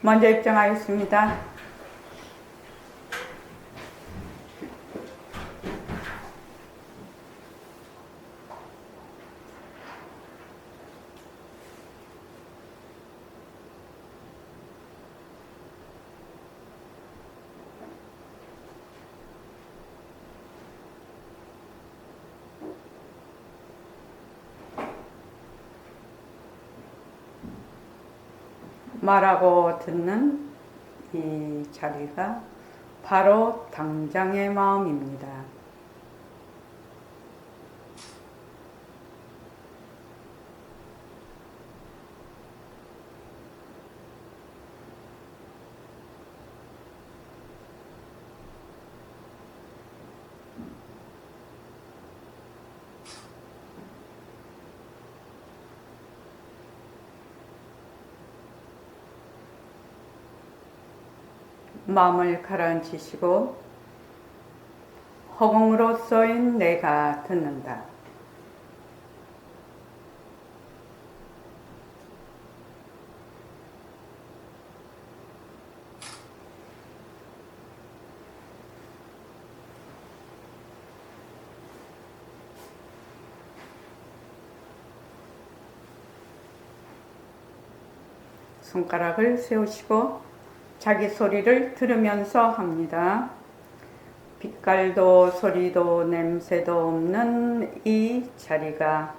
먼저 입장하겠습니다. 말하고 듣는 이 자리가 바로 당장의 마음입니다. 마음을 가라앉히시고 허공으로 쏘인 내가 듣는다. 손가락을 세우시고 자기 소리를 들으면서 합니다. 빛깔도 소리도 냄새도 없는 이 자리가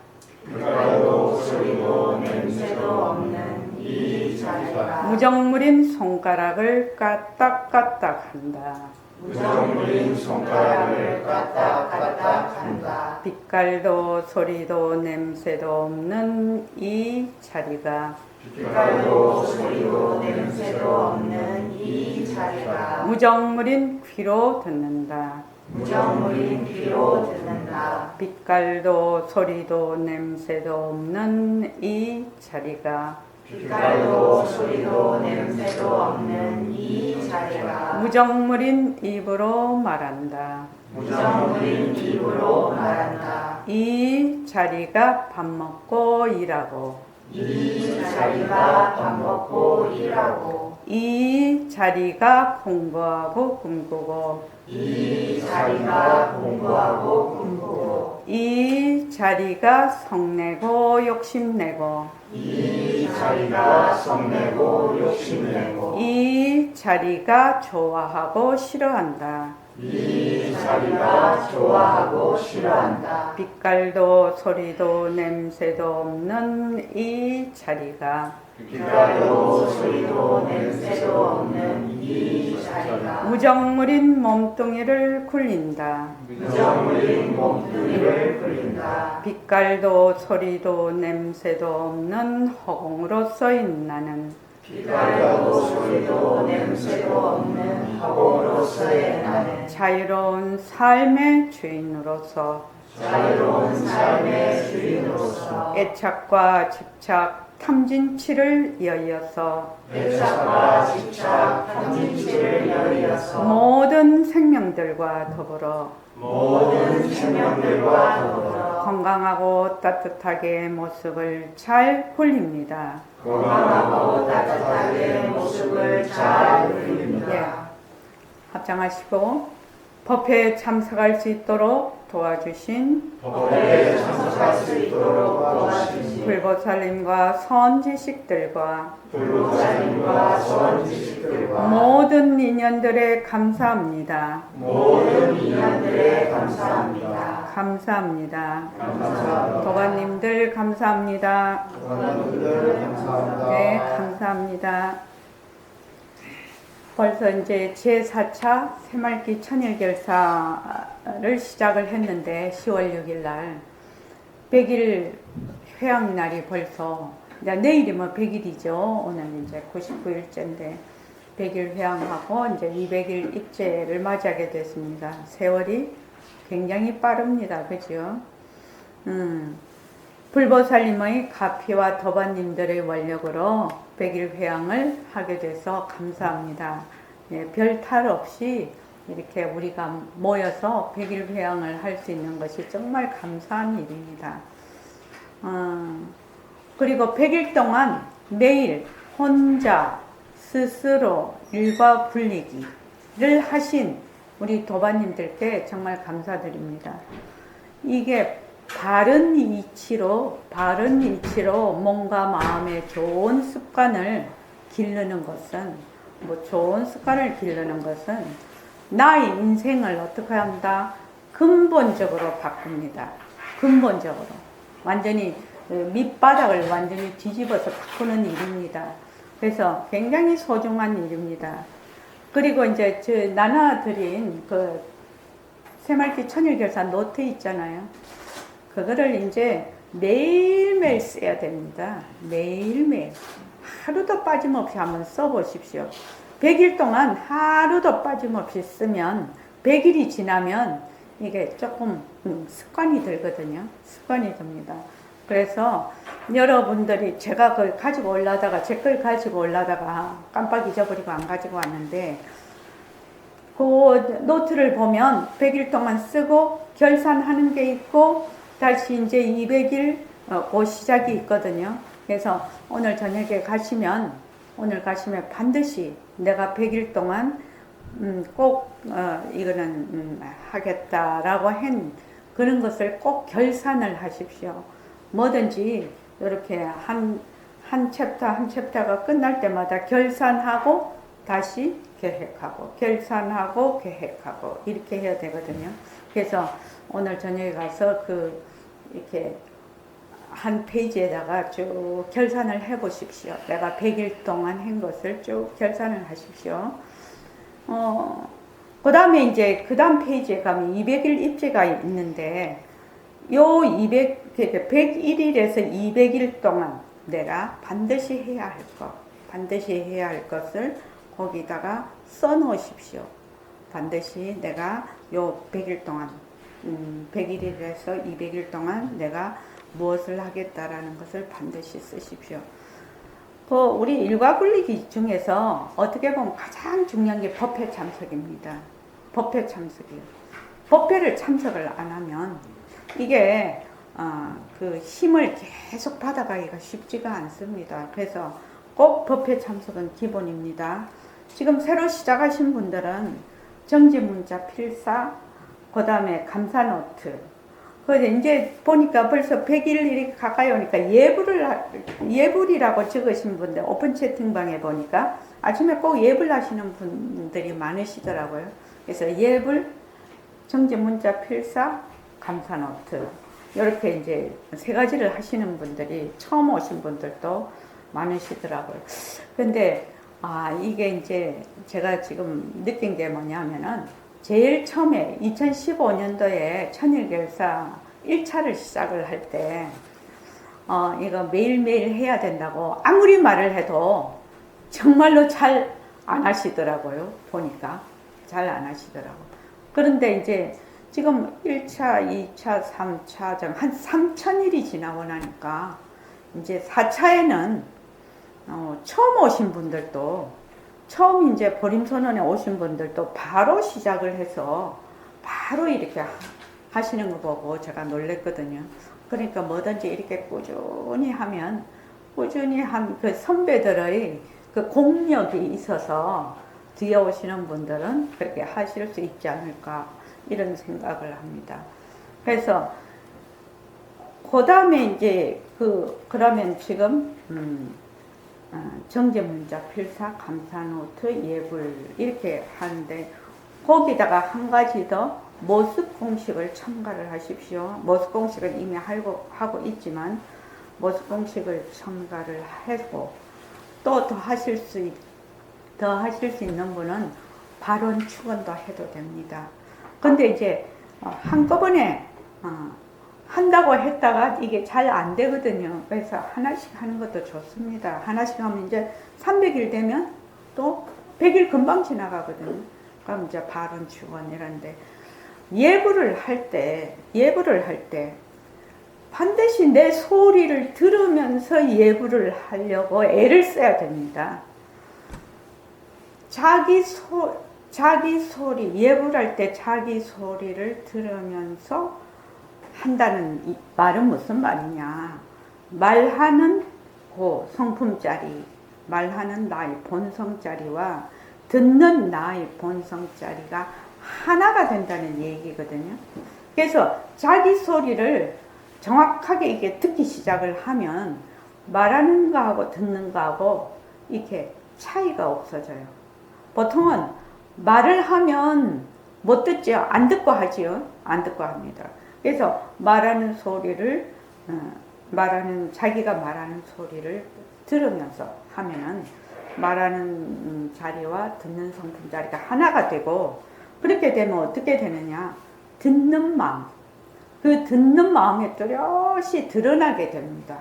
빛깔도 소리도 냄새도 없는 이 자리가 무정물인 손가락을 까딱까딱 한다. 무정물인 손가락을 까딱까딱 한다. 빛깔도 소리도 냄새도 없는 이 자리가 빛깔도 소리도 냄새도 없는 이 자리가 무정물인 귀로 듣는다. 무정물인 귀로 듣는다. 빛깔도 소리도 냄새도 없는 이 자리가 빛깔도 소리도 냄새도 없는 이 자리가 무정물인 입으로 말한다. 무정물인 입으로 말한다. 이 자리가 밥 먹고 일하고 이 자리가 밥 먹고 일하고 이 자리가 공부하고 꿈꾸고 이 자리가 공부하고 꿈꾸고 이 자리가 성내고 욕심내고 이 자리가 성내고 욕심내고 이 자리가 좋아하고 싫어한다. 이 자리가 좋아하고 싫어한다. 빛깔도 소리도 냄새도 없는 이 자리가 빛깔도 소리도 냄새도 없는 이 자리가 무정물인 몸뚱이를 굴린다. 무정물인 몸뚱이를 굴린다. 빛깔도 소리도 냄새도 없는 허공으로 쏘인 나는 빛깔도 소리도 냄새도 없는 허공으로서의 나는 자유로운 삶의 주인으로서 자유로운 삶의 주인으로서 애착과 집착, 탐진치를 여의어서 애착과 집착, 탐진치를 여의어서 모든 생명들과 더불어 모든 생명들과 더불어 건강하고 따뜻하게 모습을 잘 굴립니다. 건강하고 따뜻하게 모습을 잘 굴립니다. 예. 합장하시고 법회에 참석할 수 있도록 도와주신 법회에 참석할 수 있도록 도와주신 불보살님과 선지식들과 불보살님과 선지식들과 모든 인연들에 감사합니다. 모든 인연들에 감사합니다. 감사합니다. 감사합니다. 도관님들 감사합니다. 도관님들 감사합니다. 네, 감사합니다. 벌써 이제 제4차 새말기 천일결사를 시작을 했는데 10월 6일 날 100일 회양 날이 벌써 이제 내일이면 100일이죠. 오늘 이제 99일째인데 100일 회양하고 이제 200일 입제를 맞이하게 됐습니다. 세월이 굉장히 빠릅니다. 그죠? 불보살님의 가피와 도반님들의 원력으로 100일 회양을 하게 돼서 감사합니다. 예, 별 탈 없이 이렇게 우리가 모여서 100일 회양을 할 수 있는 것이 정말 감사한 일입니다. 그리고 100일 동안 매일 혼자 스스로 일과 분리기를 하신 우리 도반님들께 정말 감사드립니다. 이게 바른 이치로 몸과 마음의 좋은 습관을 기르는 것은 나의 인생을 어떻게 한다? 근본적으로 바꿉니다. 근본적으로. 완전히 밑바닥을 완전히 뒤집어서 바꾸는 일입니다. 그래서 굉장히 소중한 일입니다. 그리고 이제 나눠드린 그 새말기 천일결사 노트 있잖아요. 그거를 이제 매일매일 써야 됩니다. 매일매일. 하루도 빠짐없이 한번 써보십시오. 100일 동안 하루도 빠짐없이 쓰면 100일이 지나면 이게 조금 습관이 들거든요. 습관이 듭니다. 그래서 여러분들이 제가 그걸 가지고 올라다가 제 걸 가지고 올라다가 깜빡 잊어버리고 안 가지고 왔는데 그 노트를 보면 100일 동안 쓰고 결산하는 게 있고 다시 이제 200일 그 시작이 있거든요. 그래서 오늘 저녁에 가시면 반드시 내가 100일 동안 꼭 이거는 하겠다라고 한 그런 것을 꼭 결산을 하십시오. 뭐든지 이렇게 한 챕터가 끝날 때마다 결산하고 다시 계획하고 결산하고 계획하고 이렇게 해야 되거든요. 그래서 오늘 저녁에 가서 이렇게 한 페이지에다가 쭉 결산을 해 보십시오. 내가 100일 동안 한 것을 쭉 결산을 하십시오. 그 다음에 이제 그 다음 페이지에 가면 200일 입지가 있는데 요 101일에서 200일 동안 내가 반드시 해야 할 것을 거기다가 써 놓으십시오. 반드시 내가 요 100일 동안 100일에서 200일 동안 내가 무엇을 하겠다라는 것을 반드시 쓰십시오. 우리 일과 분리기 중에서 어떻게 보면 가장 중요한 게 법회 참석입니다. 법회 참석이에요. 법회를 참석을 안 하면 이게 그 힘을 계속 받아가기가 쉽지가 않습니다. 그래서 꼭 법회 참석은 기본입니다. 지금 새로 시작하신 분들은 정지문자 필사, 그 다음에 감사노트. 이제 보니까 벌써 100일이 가까이 오니까 예불이라고 적으신 분들, 오픈 채팅방에 보니까 아침에 꼭 예불 하시는 분들이 많으시더라고요. 그래서 예불, 정지문자 필사, 감사노트. 이렇게 이제 세 가지를 하시는 분들이 처음 오신 분들도 많으시더라고요. 근데 이게 이제 제가 지금 느낀 게 뭐냐면은 제일 처음에 2015년도에 천일결사 1차를 시작을 할 때 이거 매일매일 해야 된다고 아무리 말을 해도 정말로 잘 안 하시더라고요. 보니까 잘 안 하시더라고요. 그런데 이제 지금 1차, 2차, 3차 등 한 3,000일이 지나고 나니까 이제 4차에는 처음 오신 분들도 처음 이제 보림선언에 오신 분들도 바로 시작을 해서 바로 이렇게 하시는 거 보고 제가 놀랬거든요. 그러니까 뭐든지 이렇게 꾸준히 하면 꾸준히 한 그 선배들의 그 공력이 있어서 뒤에 오시는 분들은 그렇게 하실 수 있지 않을까 이런 생각을 합니다. 그래서 그 다음에 이제 그러면 지금 정제문자 필사 감사노트 예불 이렇게 하는데 거기다가 한 가지 더 모습 공식을 첨가를 하십시오. 모습 공식은 이미 하고 있지만 모습 공식을 첨가를 하고 또 더 하실 수 있는 분은 발언 축원도 해도 됩니다. 근데 이제 한꺼번에 한다고 했다가 이게 잘 안 되거든요. 그래서 하나씩 하는 것도 좋습니다. 하나씩 하면 이제 300일 되면 또 100일 금방 지나가거든요. 그럼 이제 발언 축원 이런데 예불을 할 때 반드시 내 소리를 들으면서 예불을 하려고 애를 써야 됩니다. 자기 소리, 예불할 때 자기 소리를 들으면서 한다는 이 말은 무슨 말이냐. 말하는 그 성품짜리, 말하는 나의 본성자리와 듣는 나의 본성자리가 하나가 된다는 얘기거든요. 그래서 자기 소리를 정확하게 이게 듣기 시작을 하면 말하는 거하고 듣는 거하고 이렇게 차이가 없어져요. 보통은 말을 하면 못 듣죠. 안 듣고 하지요. 안 듣고 합니다. 그래서 말하는 소리를 자기가 말하는 소리를 들으면서 하면은 말하는 자리와 듣는 성품 자리가 하나가 되고, 그렇게 되면 어떻게 되느냐, 듣는 마음, 그 듣는 마음이 뚜렷이 드러나게 됩니다.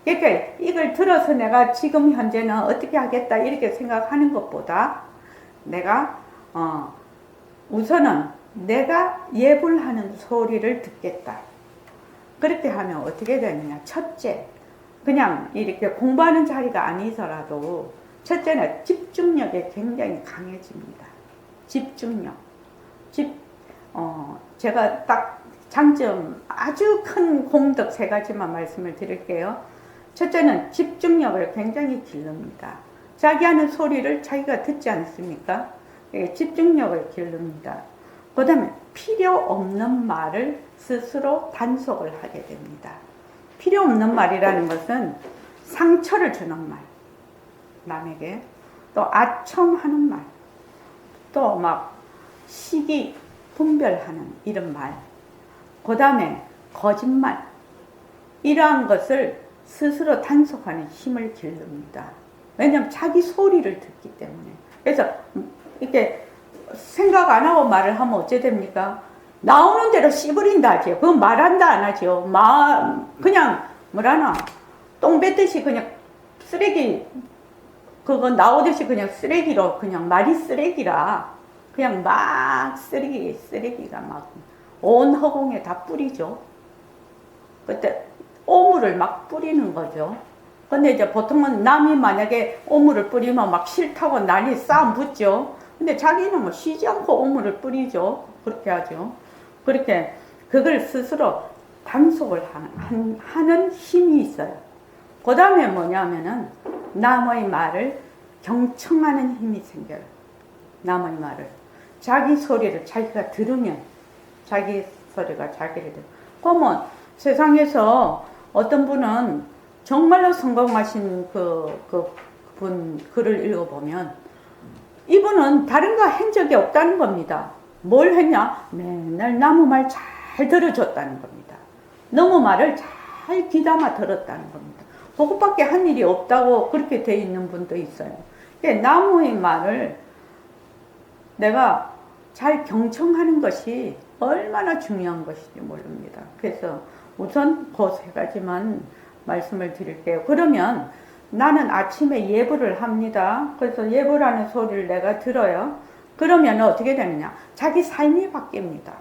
그러니까 이걸 들어서 내가 지금 현재는 어떻게 하겠다 이렇게 생각하는 것보다 내가 우선은 내가 예불하는 소리를 듣겠다. 그렇게 하면 어떻게 되느냐, 첫째, 그냥 이렇게 공부하는 자리가 아니더라도 첫째는 집중력이 굉장히 강해집니다. 집중력. 제가 딱 장점, 아주 큰 공덕 3가지만 말씀을 드릴게요. 첫째는 집중력을 굉장히 기릅니다. 자기 하는 소리를 자기가 듣지 않습니까? 집중력을 기릅니다. 그 다음에 필요 없는 말을 스스로 단속을 하게 됩니다. 필요 없는 말이라는 것은 상처를 주는 말, 남에게 또 아첨하는 말, 또 막 시기 분별하는 이런 말, 그 다음에 거짓말, 이러한 것을 스스로 단속하는 힘을 기릅니다. 왜냐하면 자기 소리를 듣기 때문에. 그래서 이렇게 생각 안 하고 말을 하면 어째 됩니까? 나오는 대로 씨부린다 하지요. 그건 말한다 안 하지요. 그냥 뭐라나 똥 뱉듯이 그냥 쓰레기, 그거 나오듯이 그냥 쓰레기로, 그냥 말이 쓰레기라 그냥 막 쓰레기가 막 온 허공에 다 뿌리죠. 그때 오물을 막 뿌리는 거죠. 근데 이제 보통은 남이 만약에 오물을 뿌리면 막 싫다고 난리 싸움 붙죠. 근데 자기는 뭐 쉬지 않고 오물을 뿌리죠. 그렇게 하죠. 그렇게 그걸 스스로 단속을 하는 힘이 있어요. 그 다음에 뭐냐면은 남의 말을 경청하는 힘이 생겨요. 남의 말을. 자기 소리를 자기가 들으면, 자기 소리가 자기를 들으면. 그러면 세상에서 어떤 분은 정말로 성공하신 분 글을 읽어보면 이분은 다른 거 한 적이 없다는 겁니다. 뭘 했냐? 맨날 나무 말 잘 들어줬다는 겁니다. 너무 말을 잘 귀담아 들었다는 겁니다. 그것밖에 한 일이 없다고 그렇게 돼 있는 분도 있어요. 나무의 말을 내가 잘 경청하는 것이 얼마나 중요한 것인지 모릅니다. 그래서 우선 그 3가지만 말씀을 드릴게요. 그러면 나는 아침에 예불을 합니다. 그래서 예불하는 소리를 내가 들어요. 그러면 어떻게 되느냐? 자기 삶이 바뀝니다.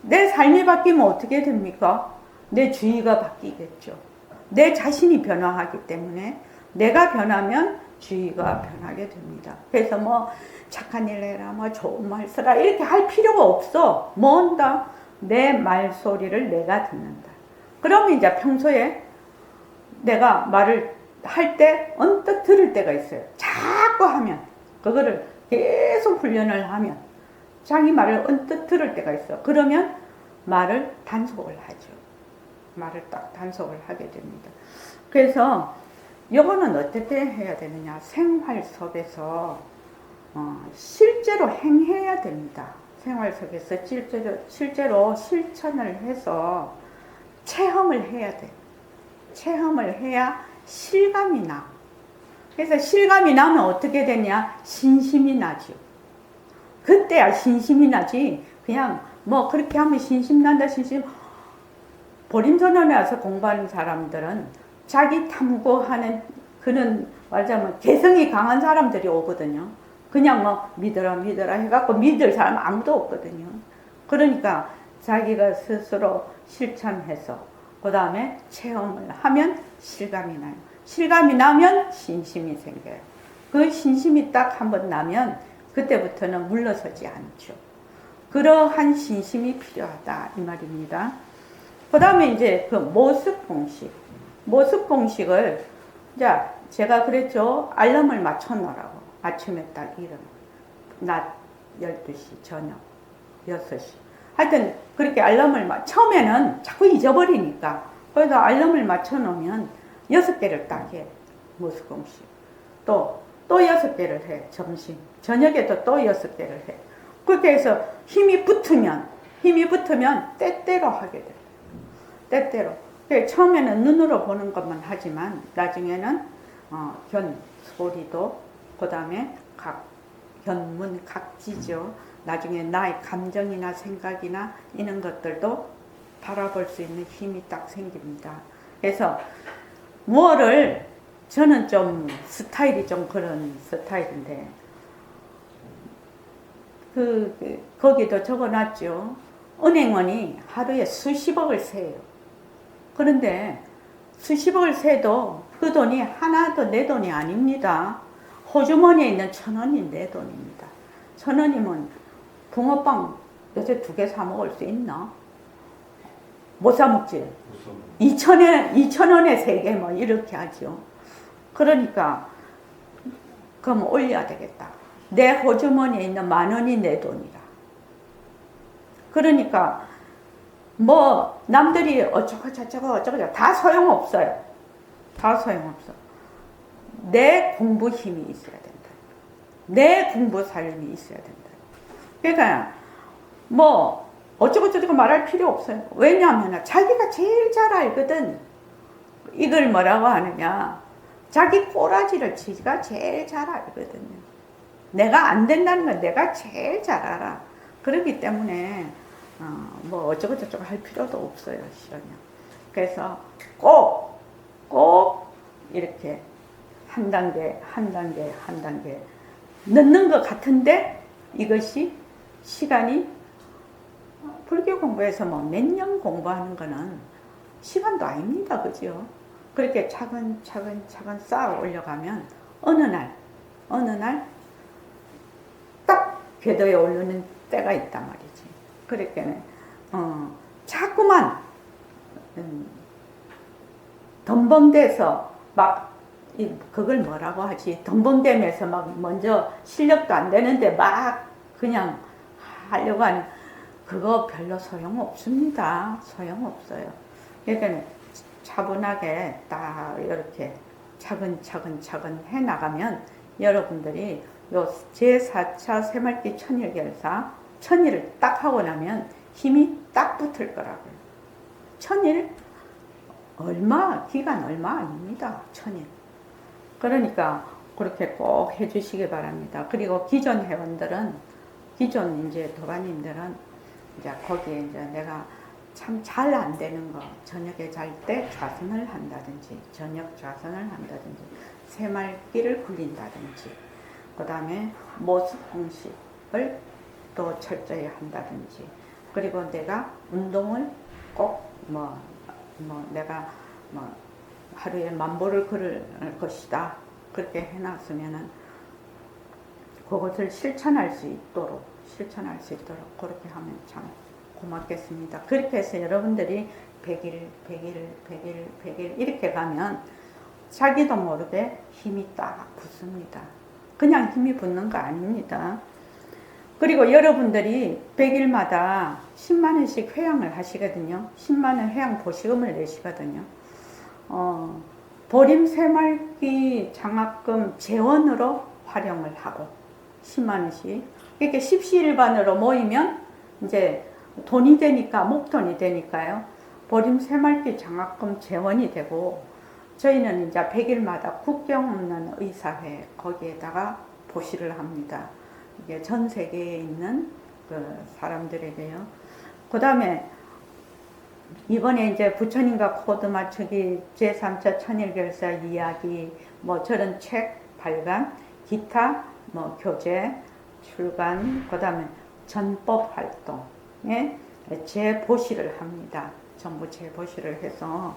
내 삶이 바뀌면 어떻게 됩니까? 내 주의가 바뀌겠죠. 내 자신이 변화하기 때문에 내가 변하면 주의가 변하게 됩니다. 그래서 뭐 착한 일 해라, 뭐 좋은 말 써라 이렇게 할 필요가 없어. 뭐 한다? 내 말소리를 내가 듣는다. 그러면 이제 평소에 내가 말을 할 때 언뜻 들을 때가 있어요. 자꾸 하면, 그거를 계속 훈련을 하면 자기 말을 언뜻 들을 때가 있어. 그러면 말을 단속을 하죠. 말을 딱 단속을 하게 됩니다. 그래서 이거는 어떻게 해야 되느냐? 생활 속에서 실제로 행해야 됩니다. 생활 속에서 실제로 실천을 해서 체험을 해야 돼. 체험을 해야 실감이 나. 그래서 실감이 나면 어떻게 되냐? 신심이 나죠. 그때야 신심이 나지. 그냥 뭐 그렇게 하면 신심 난다, 신심. 보림선언에 와서 공부하는 사람들은 자기 탐구하는 그런 말하자면 개성이 강한 사람들이 오거든요. 그냥 뭐 믿어라 해갖고 믿을 사람 아무도 없거든요. 그러니까 자기가 스스로 실천해서 그 다음에 체험을 하면 실감이 나요. 실감이 나면 신심이 생겨요. 그 신심이 딱 한번 나면 그때부터는 물러서지 않죠. 그러한 신심이 필요하다 이 말입니다. 그 다음에 이제 그 모습 공식. 모습 공식을 제가 그랬죠. 알람을 맞춰 놓으라고. 아침에 딱 일어나. 낮 12시, 저녁 6시. 하여튼 그렇게 알람을 처음에는 자꾸 잊어버리니까. 그래서 알람을 맞춰 놓으면 6개를 딱 해. 무수공식. 또 6개를 해. 점심. 저녁에도 또 6개를 해. 그렇게 해서 힘이 붙으면 때때로 하게 돼요. 때때로. 처음에는 눈으로 보는 것만 하지만 나중에는 견, 소리도, 그 다음에 견문, 각지죠. 나중에 나의 감정이나 생각이나 이런 것들도 바라볼 수 있는 힘이 딱 생깁니다. 그래서 무엇을 저는 좀 스타일이 좀 그런 스타일인데 거기도 적어놨죠. 은행원이 하루에 수십억을 세요. 그런데 수십억을 세도 그 돈이 하나도 내 돈이 아닙니다. 호주머니에 있는 1,000원이 내 돈입니다. 1,000원이면 붕어빵 요새 2개 사 먹을 수 있나? 못 사 먹지. 2,000원에 3개 뭐 이렇게 하죠. 그러니까 그럼 올려야 되겠다. 내 호주머니에 있는 10,000원이 내 돈이라. 그러니까 뭐 남들이 어쩌고 저쩌고 다 소용없어요. 다 소용없어. 내 공부 힘이 있어야 된다. 내 공부 삶이 있어야 된다. 그러니까 뭐 어쩌고 저쩌고 말할 필요 없어요. 왜냐하면 자기가 제일 잘 알거든. 이걸 뭐라고 하느냐. 자기 꼬라지를 지가 제일 잘 알거든요. 내가 안 된다는 건 내가 제일 잘 알아. 그렇기 때문에 뭐 어쩌고 저쩌고 할 필요도 없어요. 시원요. 그래서 꼭 이렇게 한 단계 넣는 것 같은데 이것이 시간이 불교 공부에서 뭐 몇 년 공부하는 거는 시간도 아닙니다. 그죠? 그렇게 차근차근 쌓아 올려가면 어느 날 딱 궤도에 오르는 때가 있단 말이지. 그렇게 자꾸만 덤벙대서 막 그걸 뭐라고 하지? 덤벙대면서 막 먼저 실력도 안 되는데 막 그냥 하려고 하는 그거 별로 소용없습니다. 소용없어요. 그러니까 차분하게 딱 이렇게 차근차근 해 나가면 여러분들이 요 제4차 새말기 천일결사 천일을 딱 하고 나면 힘이 딱 붙을 거라고요. 천일 기간 얼마 아닙니다. 천일. 그러니까 그렇게 꼭 해주시기 바랍니다. 그리고 기존 회원들은 기존 이제 도반님들은 이제 거기에 이제 내가 참 잘 안 되는 거 저녁에 잘 때 좌선을 한다든지 저녁 좌선을 한다든지 새말기를 굴린다든지 그 다음에 모습 공식을 또 철저히 한다든지 그리고 내가 운동을 꼭 내가 하루에 10,000보를 걸을 것이다 그렇게 해놨으면은 그것을 실천할 수 있도록 그렇게 하면 참 고맙겠습니다. 그렇게 해서 여러분들이 100일 이렇게 가면 자기도 모르게 힘이 딱 붙습니다. 그냥 힘이 붙는 거 아닙니다. 그리고 여러분들이 100일마다 10만 원씩 회양을 하시거든요. 10만 원 회양 보시금을 내시거든요. 보림 새말기 장학금 재원으로 활용을 하고 10만 원씩 이렇게 십시일반으로 모이면 이제 돈이 되니까 목돈이 되니까요. 보림 새말기 장학금 재원이 되고 저희는 이제 100일마다 국경 없는 의사회 거기에다가 보시를 합니다. 이게 전 세계에 있는 그 사람들에게요. 그 다음에 이번에 이제 부처님과 코드 맞추기 제3차 천일결사 이야기 뭐 저런 책 발간 기타 뭐 교재 출간 그 다음에 전법 활동에 재보시를 합니다. 전부 재보시를 해서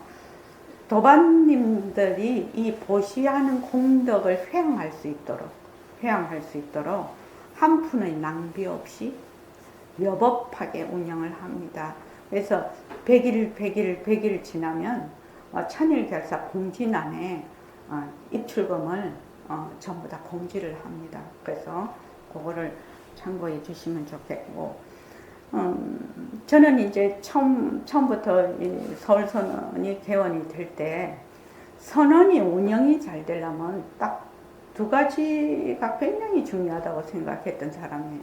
도반님들이 이 보시하는 공덕을 회양할 수 있도록 한 푼의 낭비 없이 여법하게 운영을 합니다. 그래서 100일 지나면 천일결사 공지란에 입출금을 전부 다 공지를 합니다. 그래서 그거를 참고해 주시면 좋겠고, 저는 이제 처음부터 이 서울선언이 개원이 될 때 선언이 운영이 잘 되려면 딱 두 가지가 굉장히 중요하다고 생각했던 사람이에요.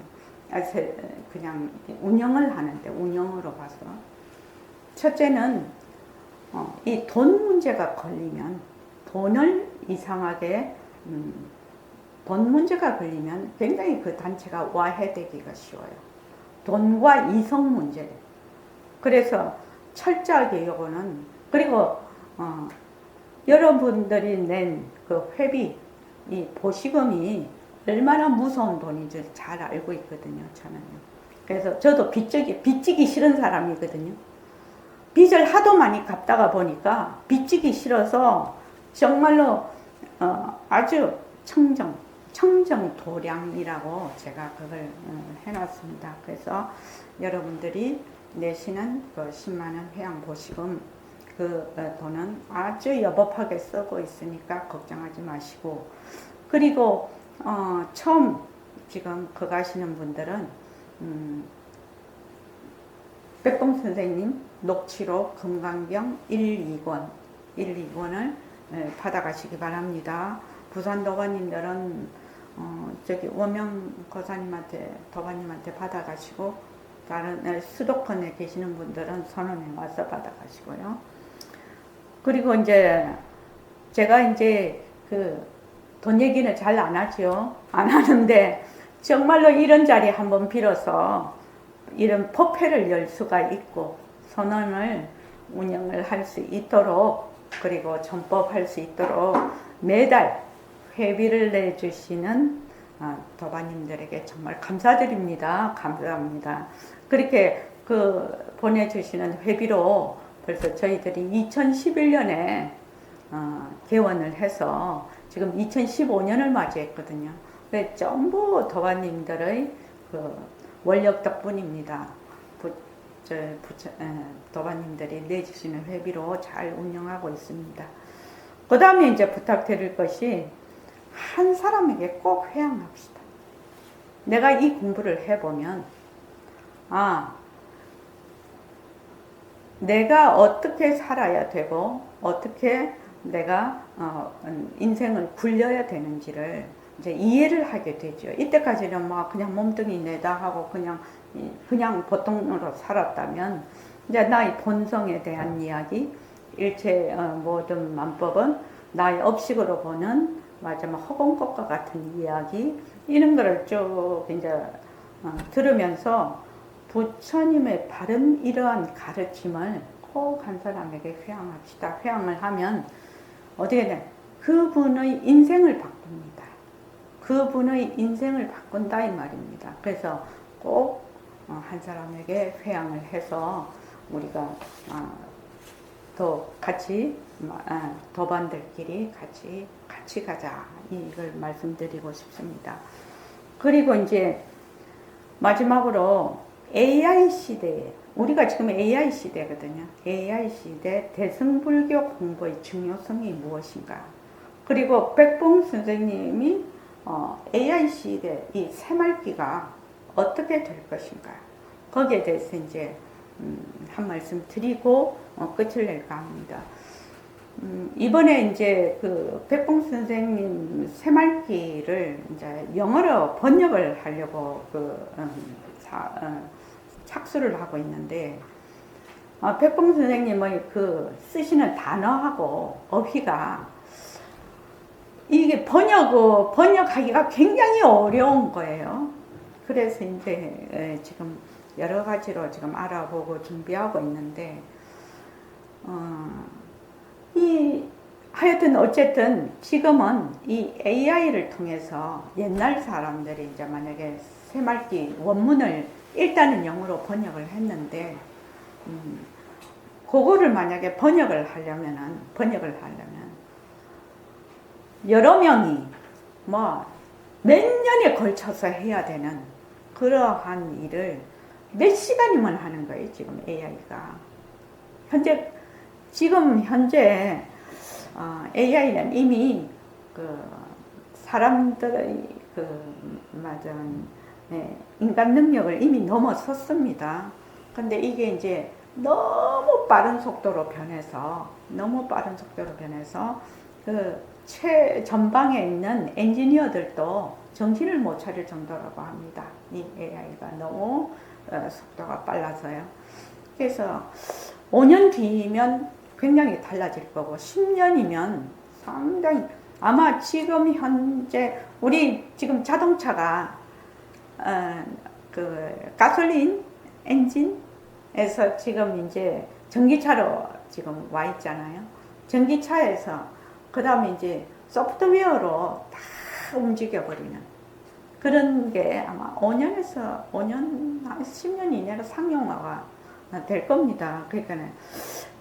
그냥 운영을 하는데, 운영으로 봐서. 첫째는 이 돈 문제가 걸리면, 돈을 이상하게 돈 문제가 걸리면 굉장히 그 단체가 와해되기가 쉬워요. 돈과 이성 문제. 그래서 철저하게 요거는, 그리고 여러분들이 낸 그 회비, 이 보시금이 얼마나 무서운 돈인지 잘 알고 있거든요, 저는요. 그래서 저도 빚지기 싫은 사람이거든요. 빚을 하도 많이 갚다가 보니까 빚지기 싫어서 정말로 아주 청정도량이라고 제가 그걸 해놨습니다. 그래서 여러분들이 내시는 그 10만원 회양 보시금 그 돈은 아주 여법하게 쓰고 있으니까 걱정하지 마시고, 그리고 처음 지금 거 가시는 분들은 백봉 선생님 녹취록 금강경 1, 2권을 받아가시기 바랍니다. 부산 도반님들은 저기 원명 거사님한테, 도반님한테 받아가시고, 다른 수도권에 계시는 분들은 선원에 와서 받아가시고요. 그리고 이제 제가 이제 그 돈 얘기는 잘 안 하죠. 안 하는데 정말로 이런 자리 한번 빌어서 이런 법회를 열 수가 있고 선언을 운영을 할 수 있도록, 그리고 전법할 수 있도록 매달 회비를 내주시는 도반님들에게 정말 감사드립니다. 감사합니다. 그렇게 그 보내주시는 회비로 벌써 저희들이 2011년에 개원을 해서 지금 2015년을 맞이했거든요. 전부 도반님들의 그 원력 덕분입니다. 도반님들이 내주시는 회비로 잘 운영하고 있습니다. 그 다음에 이제 부탁드릴 것이, 한 사람에게 꼭 회양합시다. 내가 이 공부를 해보면, 내가 어떻게 살아야 되고, 어떻게 내가 인생을 굴려야 되는지를 이제 이해를 하게 되죠. 이때까지는 막 그냥 몸뚱이 내다 하고 그냥 보통으로 살았다면, 이제 나의 본성에 대한 이야기, 일체 모든 만법은 나의 업식으로 보는 마지막 허공꽃과 같은 이야기, 이런 거를 쭉 이제 들으면서 부처님의 바른 이러한 가르침을 꼭 한 사람에게 회양합시다. 회양을 하면 어떻게 돼? 그분의 인생을 바꿉니다. 그분의 인생을 바꾼다 이 말입니다. 그래서 꼭 한 사람에게 회양을 해서 우리가 더 같이 도반들끼리 같이 가자, 이걸 말씀드리고 싶습니다. 그리고 이제 마지막으로 AI 시대에, 우리가 지금 AI 시대거든요. AI 시대 대승불교 공부의 중요성이 무엇인가? 그리고 백봉 선생님이 AI 시대 이 새말기가 어떻게 될 것인가? 거기에 대해서 이제 한 말씀 드리고 끝을 낼까 합니다. 이번에 이제 그 백봉 선생님 새말기를 이제 영어로 번역을 하려고 착수를 하고 있는데, 백봉 선생님의 그 쓰시는 단어하고 어휘가 이게 번역하기가 굉장히 어려운 거예요. 그래서 이제 지금 여러 가지로 지금 알아보고 준비하고 있는데, 하여튼 어쨌든 지금은 이 AI를 통해서 옛날 사람들이 이제 만약에 새말기 원문을 일단은 영어로 번역을 했는데, 그거를 만약에 번역을 하려면 여러 명이 뭐 몇 년에 걸쳐서 해야 되는 그러한 일을 몇 시간이면 하는 거예요, 지금 AI가. 지금 현재 AI는 이미 그 사람들의 인간 능력을 이미 넘어섰습니다. 근데 이게 이제 너무 빠른 속도로 변해서 그 최전방에 있는 엔지니어들도 정신을 못 차릴 정도라고 합니다. 이 AI가 너무 속도가 빨라서요. 그래서 5년 뒤면 굉장히 달라질 거고 10년이면 상당히 아마 지금 현재 우리 지금 자동차가 그 가솔린 엔진에서 지금 이제 전기차로 지금 와 있잖아요. 전기차에서 그 다음에 이제 소프트웨어로 다 움직여버리는 그런 게 아마 5년, 10년 이내로 상용화가 될 겁니다.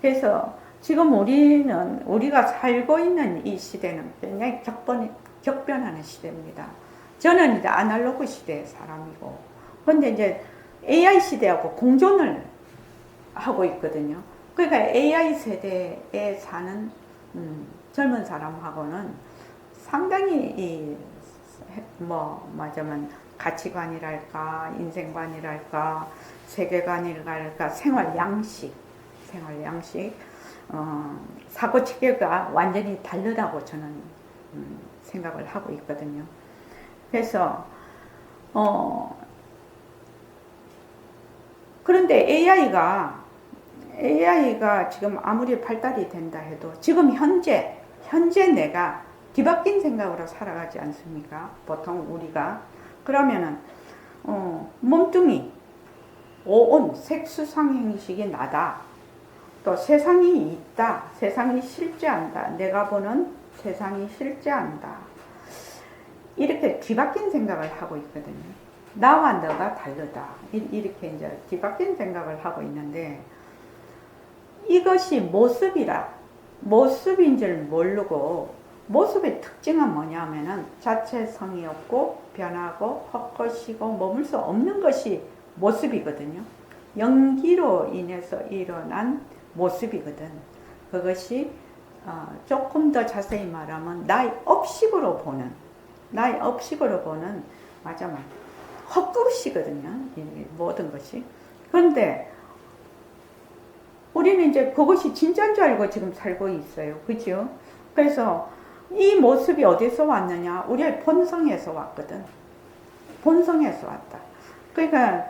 그래서 지금 우리가 살고 있는 이 시대는 굉장히 격변하는 시대입니다. 저는 이제 아날로그 시대의 사람이고, 근데 이제 AI 시대하고 공존을 하고 있거든요. 그러니까 AI 세대에 사는 젊은 사람하고는 상당히 말하자면 가치관이랄까, 인생관이랄까, 세계관이랄까, 생활 양식, 사고 체계가 완전히 다르다고 저는 생각을 하고 있거든요. 그래서 그런데 AI가 지금 아무리 발달이 된다 해도 지금 현재 내가 뒤바뀐 생각으로 살아가지 않습니까? 보통 우리가 그러면은 몸뚱이, 오온, 색수상 행식이 나다. 또 세상이 있다. 세상이 실제한다. 내가 보는 세상이 실제한다. 이렇게 뒤바뀐 생각을 하고 있거든요. 나와 너가 다르다. 이렇게 이제 뒤바뀐 생각을 하고 있는데 이것이 모습인 줄 모르고 모습의 특징은 뭐냐면은 자체성이 없고 변하고 헛것이고 머물 수 없는 것이 모습이거든요. 연기로 인해서 일어난 모습이거든. 그것이 조금 더 자세히 말하면 나의 업식으로 보는 맞아 헛것이거든요. 모든 것이. 그런데 우리는 이제 그것이 진짜인 줄 알고 지금 살고 있어요. 그죠? 그래서 이 모습이 어디서 왔느냐? 우리의 본성에서 왔거든. 본성에서 왔다. 그러니까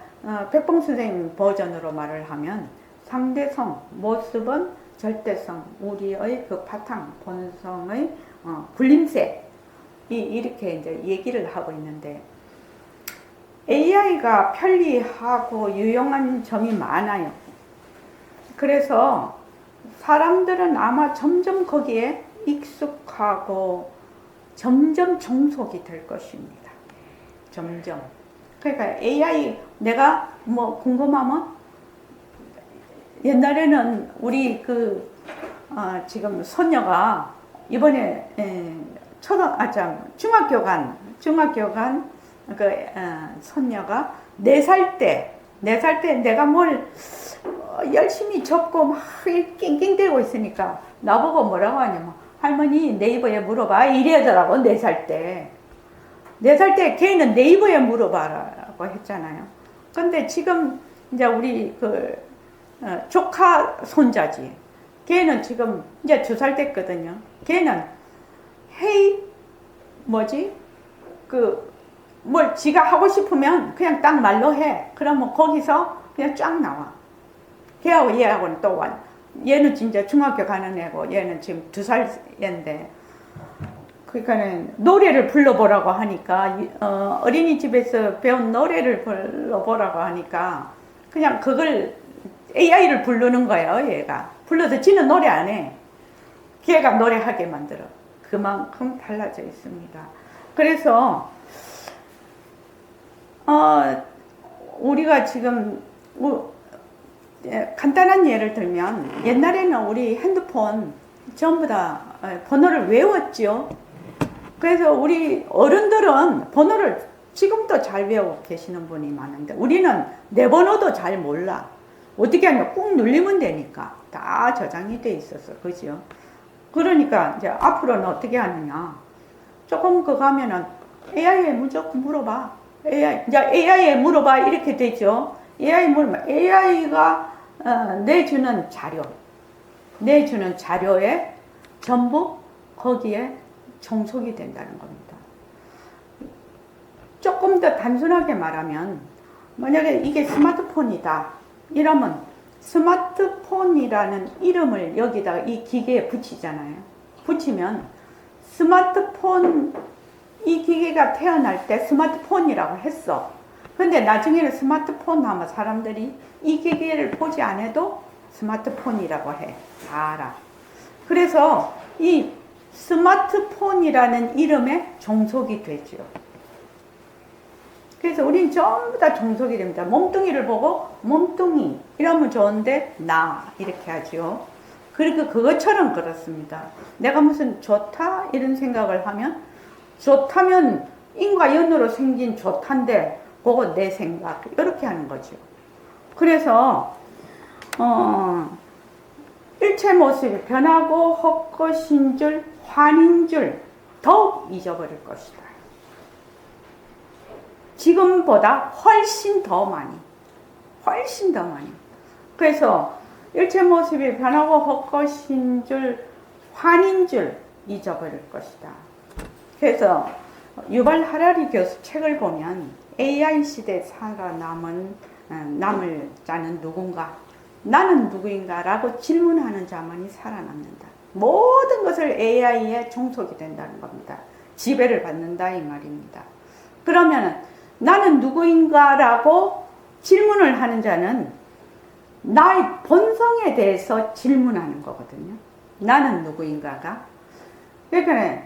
백봉 선생님 버전으로 말을 하면 상대성, 모습은 절대성, 우리의 그 바탕, 본성의 굴림새 이렇게 이제 얘기를 하고 있는데 AI가 편리하고 유용한 점이 많아요. 그래서 사람들은 아마 점점 거기에 익숙하고 점점 종속이 될 것입니다. 점점. 그러니까 AI 내가 궁금하면 옛날에는 우리 지금 손녀가 이번에 중학교 간 손녀가 4살 때 내가 뭘 열심히 접고 막 낑낑대고 있으니까 나보고 뭐라고 하냐면 할머니 네이버에 물어봐 이래더라고. 4살 때 걔는 네이버에 물어봐라고 했잖아요. 근데 지금 이제 우리 조카 손자지. 걔는 지금 이제 2살 됐거든요. 걔는 뭘 지가 하고 싶으면 그냥 딱 말로 해. 그러면 거기서 그냥 쫙 나와. 걔하고 얘하고는 또 얘는 진짜 중학교 가는 애고 얘는 지금 2살인데 그러니까는 노래를 불러보라고 하니까 어린이집에서 배운 노래를 불러보라고 하니까 그냥 그걸 AI를 부르는 거예요. 얘가 불러서 지는 노래 안 해. 걔가 노래하게 만들어. 그만큼 달라져 있습니다. 그래서 우리가 지금 간단한 예를 들면 옛날에는 우리 핸드폰 전부 다 번호를 외웠죠. 그래서 우리 어른들은 번호를 지금도 잘 외우고 계시는 분이 많은데 우리는 내 번호도 잘 몰라. 어떻게 하냐 꾹 눌리면 되니까 다 저장이 돼 있어서 그죠. 그러니까 이제 앞으로는 어떻게 하느냐. 조금 그거 하면은 AI에 무조건 물어봐. AI에 물어봐. 이렇게 되죠. AI 물어봐. AI가 내주는 자료에 전부 거기에 종속이 된다는 겁니다. 조금 더 단순하게 말하면, 만약에 이게 스마트폰이다. 이러면 스마트폰이라는 이름을 여기다가 이 기계에 붙이잖아요. 붙이면 스마트폰, 이 기계가 태어날 때 스마트폰이라고 했어. 근데 나중에는 스마트폰 하면 사람들이 이 기계를 보지 않아도 스마트폰이라고 해. 다 알아. 그래서 이 스마트폰이라는 이름에 종속이 되죠. 그래서 우린 전부 다 종속이 됩니다. 몸뚱이를 보고 몸뚱이 이러면 좋은데 나 이렇게 하죠. 그리고 그것처럼 그렇습니다. 내가 무슨 좋다 이런 생각을 하면, 좋다면 인과 연으로 생긴 좋단데 그거 내 생각 이렇게 하는 거죠. 그래서 일체 모습이 변하고 헛것인 줄 환인 줄 더욱 잊어버릴 것이다. 지금보다 훨씬 더 많이. 그래서 일체 모습이 변하고 헛것인 줄 환인 줄 잊어버릴 것이다. 그래서 유발 하라리 교수 책을 보면 AI 시대에 남을 자는 누군가, 나는 누구인가 라고 질문하는 자만이 살아남는다. 모든 것을 AI에 종속이 된다는 겁니다. 지배를 받는다 이 말입니다. 그러면 나는 누구인가 라고 질문을 하는 자는 나의 본성에 대해서 질문하는 거거든요. 나는 누구인가가. 그러니까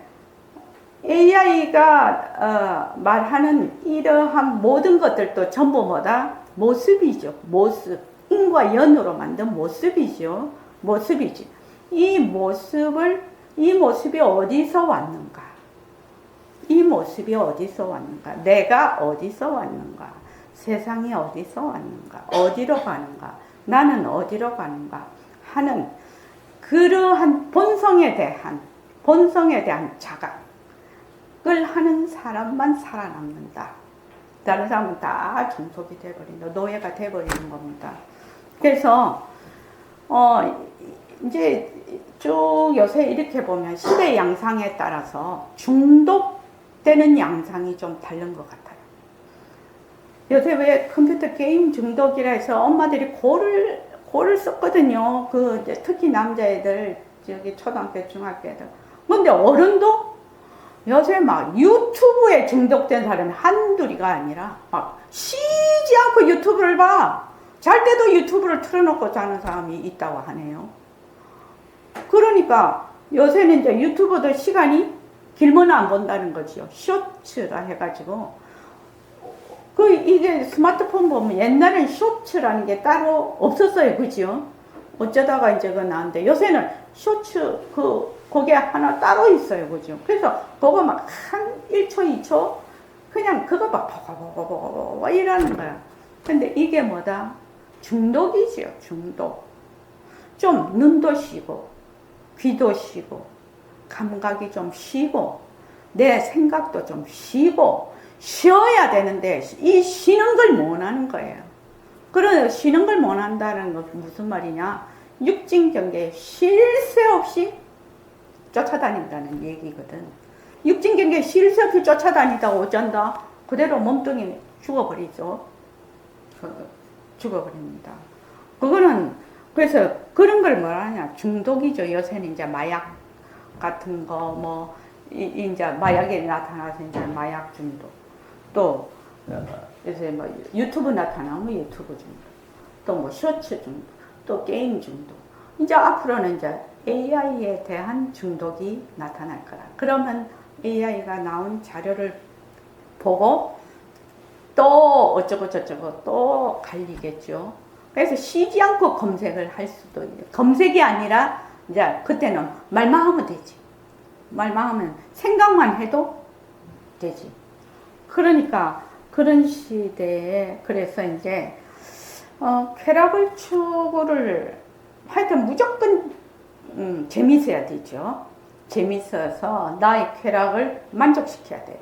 AI가 말하는 이러한 모든 것들도 전부 뭐다? 모습이죠. 모습. 인과 연으로 만든 모습이죠. 모습이지. 이 모습이 어디서 왔는가? 이 모습이 어디서 왔는가? 내가 어디서 왔는가? 세상이 어디서 왔는가? 어디로 가는가? 나는 어디로 가는가? 하는 그러한 본성에 대한 자각을 하는 사람만 살아남는다. 다른 사람은 다 종속이 돼버린다. 노예가 돼버리는 겁니다. 그래서 이제 쭉 요새 이렇게 보면 시대 양상에 따라서 중독되는 양상이 좀 다른 것 같아요. 요새 왜 컴퓨터 게임 중독이라 해서 엄마들이 고를 썼거든요. 특히 남자애들, 초등학교, 중학교 애들. 근데 어른도 요새 막 유튜브에 중독된 사람이 한둘이가 아니라 막 쉬지 않고 유튜브를 봐. 잘 때도 유튜브를 틀어놓고 자는 사람이 있다고 하네요. 그러니까 요새는 이제 유튜브도 시간이 길면 안 본다는 거지요. 쇼츠라 해가지고. 이게 스마트폰 보면 옛날엔 쇼츠라는 게 따로 없었어요. 그죠? 어쩌다가 이제 그거 나왔는데 요새는 쇼츠 그게 하나 따로 있어요. 그죠? 그래서 그거 막 한 1초, 2초 그냥 그거 막 보고 이러는 거야. 근데 이게 뭐다? 중독이지요. 중독. 좀 눈도 쉬고 귀도 쉬고 감각이 좀 쉬고 내 생각도 좀 쉬고 쉬어야 되는데 이 쉬는 걸 못 하는 거예요. 그래서 쉬는 걸 못 한다는 건 무슨 말이냐? 육진 경계에 쉴 새 없이 쫓아다닌다는 얘기거든. 육진 경계에 쉴 새 없이 쫓아다니다가 어쩐다? 그대로 몸뚱이 죽어버리죠. 죽어버립니다. 그거는 그래서 그런 걸 뭐라냐? 중독이죠. 요새는 이제 마약 같은 거 이제 마약이 나타나서 이제 마약 중독. 또 요새 유튜브 나타나면 유튜브 중독. 또 쇼츠 중독. 또 게임 중독. 이제 앞으로는 이제 AI에 대한 중독이 나타날 거라. 그러면 AI가 나온 자료를 보고 또 어쩌고 저쩌고 또 갈리겠죠. 그래서 쉬지 않고 검색을 할 수도 있는. 검색이 아니라 이제 그때는 말만 하면 되지. 말만 하면 생각만 해도 되지. 그러니까 그런 시대에 그래서 이제 쾌락을 추구를 하여튼 무조건 재밌어야 되죠. 재밌어서 나의 쾌락을 만족시켜야 돼요.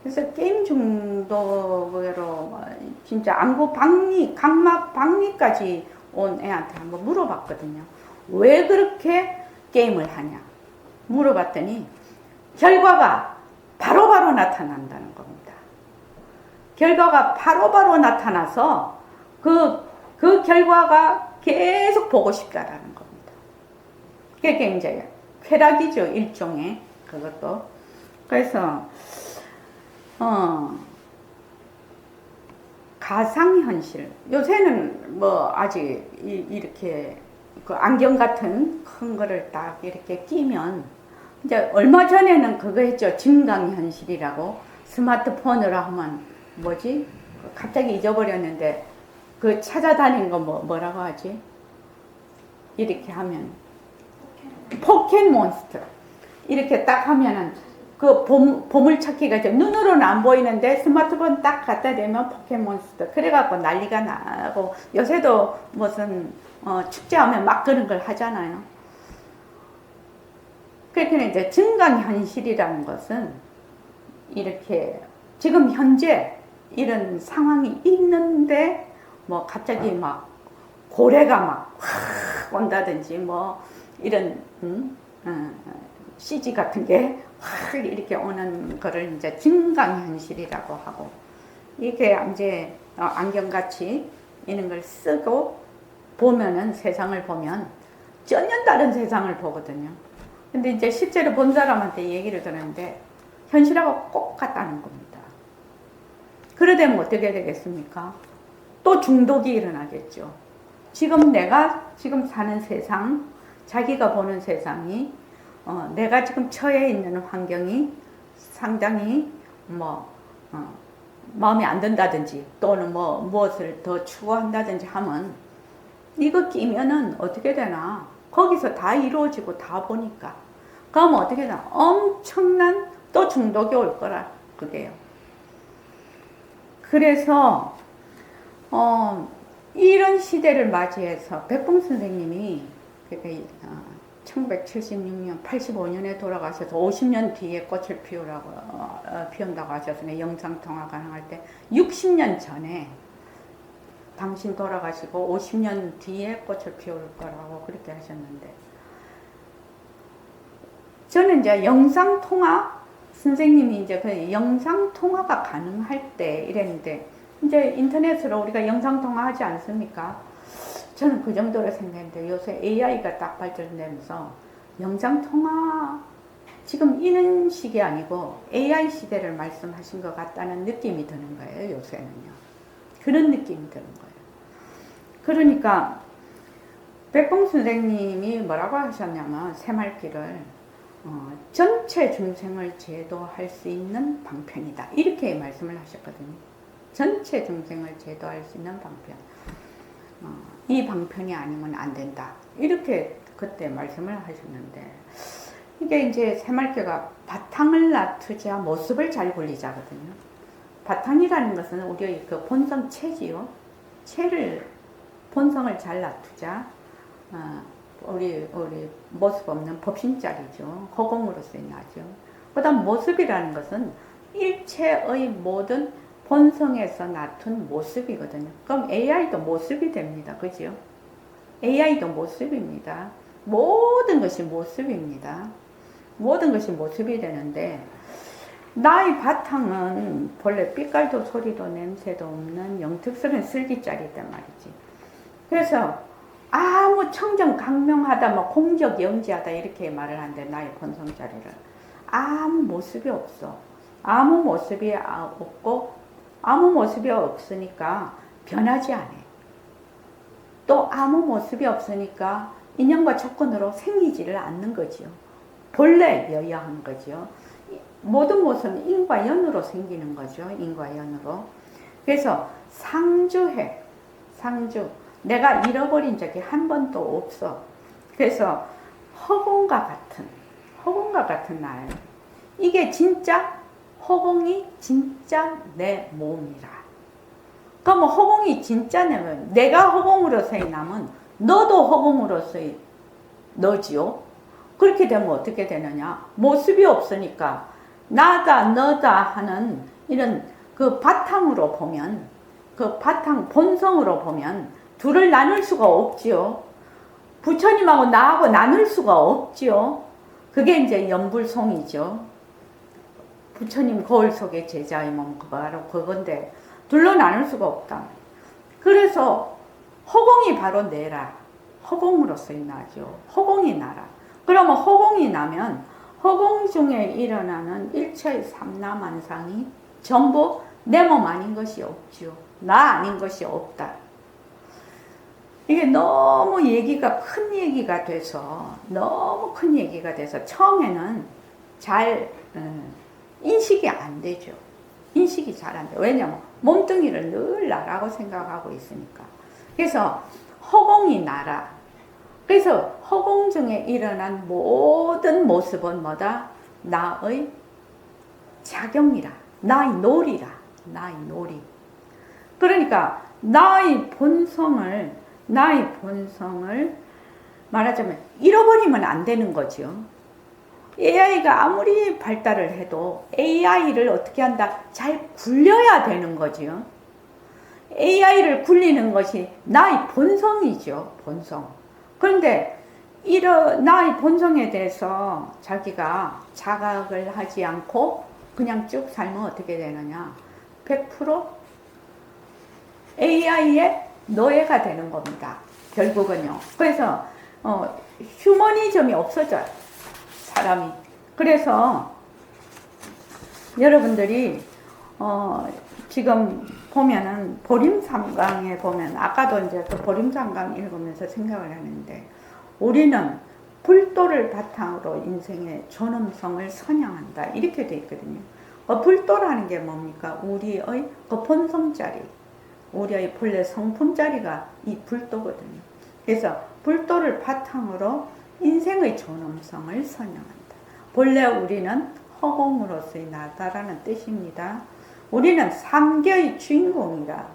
그래서 게임 중독으로 진짜 안구 박리, 각막 박리까지 온 애한테 한번 물어봤거든요. 왜 그렇게 게임을 하냐? 물어봤더니 결과가 바로바로 나타난다는 겁니다. 결과가 바로바로 나타나서 그 결과가 계속 보고 싶다라는 겁니다. 그게 이제 쾌락이죠, 일종의. 그것도. 그래서 가상현실. 요새는 뭐 아직 이렇게 그 안경 같은 큰 거를 딱 이렇게 끼면 이제 얼마 전에는 그거 했죠. 증강현실이라고. 스마트폰으로 하면 뭐지? 갑자기 잊어버렸는데 그 찾아다니는 거 뭐라고 하지? 이렇게 하면 포켓몬스터. 이렇게 딱 하면은 그 보물찾기가 이제 눈으로는 안 보이는데 스마트폰 딱 갖다 대면 포켓몬스터. 그래갖고 난리가 나고 요새도 무슨 축제하면 막 그런 걸 하잖아요. 그렇게 이제 증강현실이라는 것은 이렇게 지금 현재 이런 상황이 있는데 뭐 갑자기 막 고래가 막 확 온다든지 뭐 이런 CG 같은 게 확 이렇게 오는 거를 이제 증강현실이라고 하고, 이게 이제 안경같이 이런 걸 쓰고 보면은 세상을 보면 전혀 다른 세상을 보거든요. 근데 이제 실제로 본 사람한테 얘기를 들었는데 현실하고 꼭 같다는 겁니다. 그러되면 어떻게 되겠습니까? 또 중독이 일어나겠죠. 지금 내가 지금 사는 세상, 자기가 보는 세상이 내가 지금 처해 있는 환경이 상당히 마음에 안 든다든지 또는 무엇을 더 추구한다든지 하면 이거 끼면은 어떻게 되나? 거기서 다 이루어지고 다 보니까. 그러면 어떻게 되나? 엄청난 또 중독이 올 거라, 그게요. 그래서, 이런 시대를 맞이해서 백봉 선생님이 1976년, 85년에 돌아가셔서 50년 뒤에 꽃을 피운다고 하셨으니 영상통화 가능할 때 60년 전에 당신 돌아가시고 50년 뒤에 꽃을 피울 거라고 그렇게 하셨는데, 저는 이제 영상통화, 선생님이 이제 그 영상통화가 가능할 때 이랬는데, 이제 인터넷으로 우리가 영상통화 하지 않습니까? 저는 그 정도로 생각했는데 요새 AI가 딱 발전되면서 영상통화 지금 이런 시기 아니고 AI 시대를 말씀하신 것 같다는 느낌이 드는 거예요, 요새는요. 그런 느낌이 드는 거예요. 그러니까 백봉 선생님이 뭐라고 하셨냐면 새말귀를 전체 중생을 제도할 수 있는 방편이다, 이렇게 말씀을 하셨거든요. 전체 중생을 제도할 수 있는 방편. 이 방편이 아니면 안 된다, 이렇게 그때 말씀을 하셨는데, 이게 이제 새말귀가 바탕을 놔두자 모습을 잘 굴리자거든요. 바탕이라는 것은 우리의 그 본성 체지요. 체를, 본성을 잘 놔두자. 우리 모습 없는 법신자리죠. 허공으로서의 나죠. 그 다음 모습이라는 것은 일체의 모든 본성에서 나툰 모습이거든요. 그럼 AI도 모습이 됩니다. 그죠? AI도 모습입니다. 모든 것이 모습입니다. 모든 것이 모습이 되는데, 나의 바탕은 본래 빛깔도 소리도 냄새도 없는 영특스러운 슬기짜리단 말이지. 그래서 아무 청정강명하다, 공적 영지하다 이렇게 말을 하는데, 나의 본성자리를 아무 모습이 없어. 아무 모습이 없고, 아무 모습이 없으니까 변하지 않아. 또 아무 모습이 없으니까 인연과 조건으로 생기지를 않는 거지요. 본래 여야한 거죠. 모든 모습은 인과 연으로 생기는 거죠. 인과 연으로. 그래서 상주해. 상주. 내가 잃어버린 적이 한 번도 없어. 그래서 허공과 같은 날. 이게 진짜 허공이 진짜 내 몸이라. 그럼 허공이 진짜 내 몸. 내가 허공으로서의 남은 너도 허공으로서의 너지요. 그렇게 되면 어떻게 되느냐? 모습이 없으니까 나다 너다 하는 이런 그 바탕으로 보면, 그 바탕 본성으로 보면 둘을 나눌 수가 없지요. 부처님하고 나하고 나눌 수가 없지요. 그게 이제 연불송이죠. 부처님 거울 속의 제자의 몸, 바로 그건데 둘로 나눌 수가 없다. 그래서 허공이 바로 내라. 허공으로서의 나죠. 허공이 나라. 그러면 허공이 나면 허공 중에 일어나는 일체의 삼라만상이 전부 내 몸 아닌 것이 없지요. 나 아닌 것이 없다. 이게 너무 얘기가 큰 얘기가 돼서, 너무 큰 얘기가 돼서 처음에는 잘 인식이 안 되죠. 인식이 잘 안 돼요. 왜냐면 몸뚱이를 늘 나라고 생각하고 있으니까. 그래서 허공이 나라. 그래서 허공 중에 일어난 모든 모습은 뭐다? 나의 작용이라. 나의 놀이라. 나의 놀이. 그러니까 나의 본성을 말하자면 잃어버리면 안 되는 거죠. AI가 아무리 발달을 해도 AI를 어떻게 한다? 잘 굴려야 되는 거죠. AI를 굴리는 것이 나의 본성이죠. 본성. 그런데 나의 본성에 대해서 자기가 자각을 하지 않고 그냥 쭉 살면 어떻게 되느냐? 100% AI의 노예가 되는 겁니다. 결국은요. 그래서 휴머니즘이 없어져요. 사람이. 그래서 여러분들이 지금 보면은 보림삼강에 보면, 아까도 이제 그 보림삼강 읽으면서 생각을 하는데, 우리는 불도를 바탕으로 인생의 존엄성을 선양한다. 이렇게 돼 있거든요. 불도라는 게 뭡니까? 우리의 그 본성자리, 우리의 본래 성품자리가 이 불도거든요. 그래서 불도를 바탕으로 인생의 존엄성을 선양한다. 본래 우리는 허공으로서의 나다라는 뜻입니다. 우리는 삼계의 주인공이라.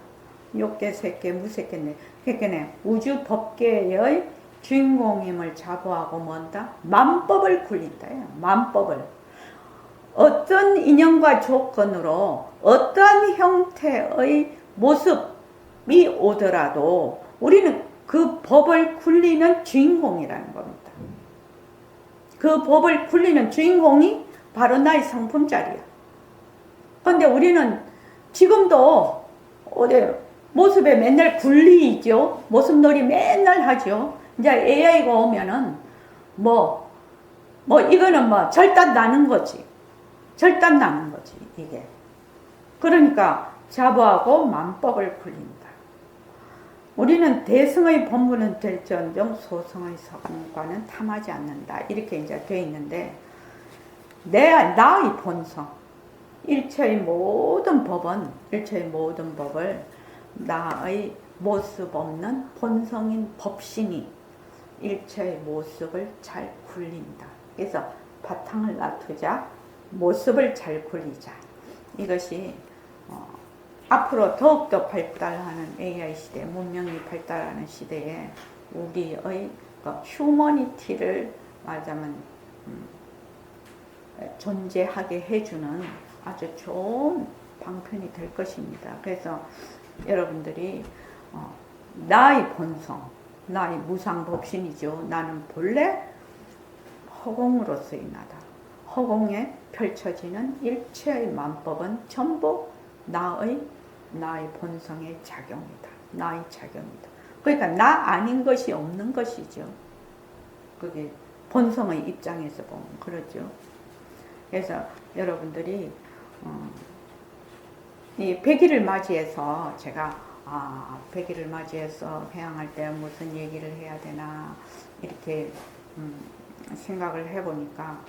욕계, 색계, 무색계네. 그러니까 우주 법계의 주인공임을 자부하고 뭔다? 만법을 굴린다. 만법을. 어떤 인연과 조건으로 어떠한 형태의 모습이 오더라도 우리는 그 법을 굴리는 주인공이라는 겁니다. 그 법을 굴리는 주인공이 바로 나의 성품자리야. 그런데 우리는 지금도 모습에 맨날 굴리죠. 모습놀이 맨날 하죠. 이제 AI가 오면은 이거는 절단 나는 거지. 절단 나는 거지, 이게. 그러니까 자부하고 만법을 굴린다. 우리는 대승의 본분은 될지언정 소승의 성과는 탐하지 않는다. 이렇게 이제 되어 있는데, 나의 본성, 일체의 모든 법을 나의 모습 없는 본성인 법신이 일체의 모습을 잘 굴린다. 그래서 바탕을 놔두자, 모습을 잘 굴리자. 이것이 앞으로 더욱더 발달하는 AI 시대, 문명이 발달하는 시대에 우리의 휴머니티를 말하자면 존재하게 해주는 아주 좋은 방편이 될 것입니다. 그래서 여러분들이 나의 본성, 나의 무상법신이죠. 나는 본래 허공으로서의 나다. 허공에 펼쳐지는 일체의 만법은 전부 나의 본성의 작용이다. 나의 작용이다. 그러니까 나 아닌 것이 없는 것이죠. 그게 본성의 입장에서 보면 그렇죠. 그래서 여러분들이 이 100일을 맞이해서 제가 100일을 맞이해서 회양할 때 무슨 얘기를 해야 되나 이렇게 생각을 해보니까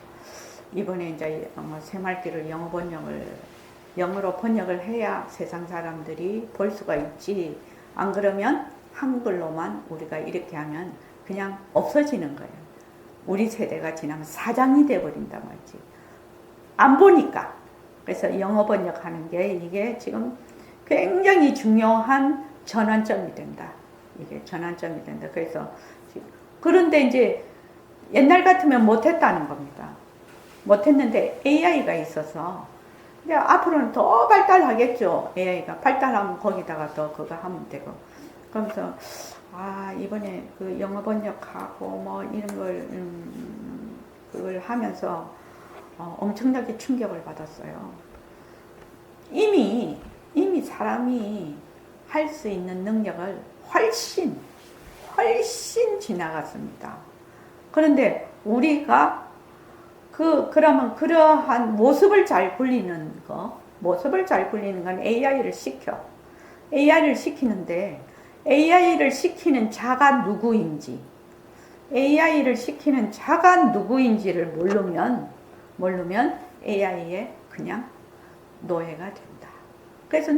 이번에 이제 새말귀를 영어로 번역을 해야 세상 사람들이 볼 수가 있지. 안 그러면 한글로만 우리가 이렇게 하면 그냥 없어지는 거예요. 우리 세대가 지나면 사장이 돼버린단 말이지. 안 보니까. 그래서 영어 번역하는 게 이게 지금 굉장히 중요한 전환점이 된다. 이게 전환점이 된다. 그래서 그런데 이제 옛날 같으면 못했다는 겁니다. 못했는데 AI가 있어서 이제 앞으로는 더 발달하겠죠. AI가 발달하면 거기다가 더 그거 하면 되고. 그러면서 이번에 그 영어 번역하고 뭐 이런 걸 그걸 하면서 엄청나게 충격을 받았어요. 이미 사람이 할 수 있는 능력을 훨씬 지나갔습니다. 그런데 우리가 그러면 그러한 모습을 잘 굴리는 건 AI를 시켜. AI를 시키는데 AI를 시키는 자가 누구인지, AI를 시키는 자가 누구인지를 모르면 AI에 그냥 노예가 된다. 그래서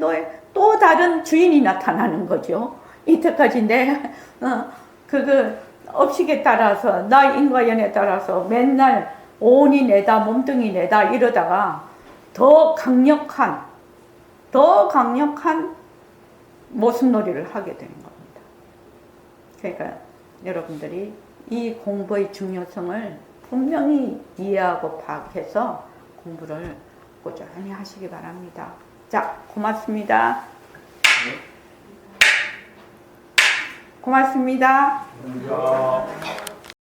또 다른 주인이 나타나는 거죠. 이때까지 그거 업식에 따라서, 나 인과연에 따라서 맨날 온이 내다, 몸뚱이 내다 이러다가 더 강력한 모순놀이를 하게 되는 겁니다. 그러니까 여러분들이 이 공부의 중요성을 분명히 이해하고 파악해서 공부를 꾸준히 하시기 바랍니다. 자, 고맙습니다. 고맙습니다. 감사합니다.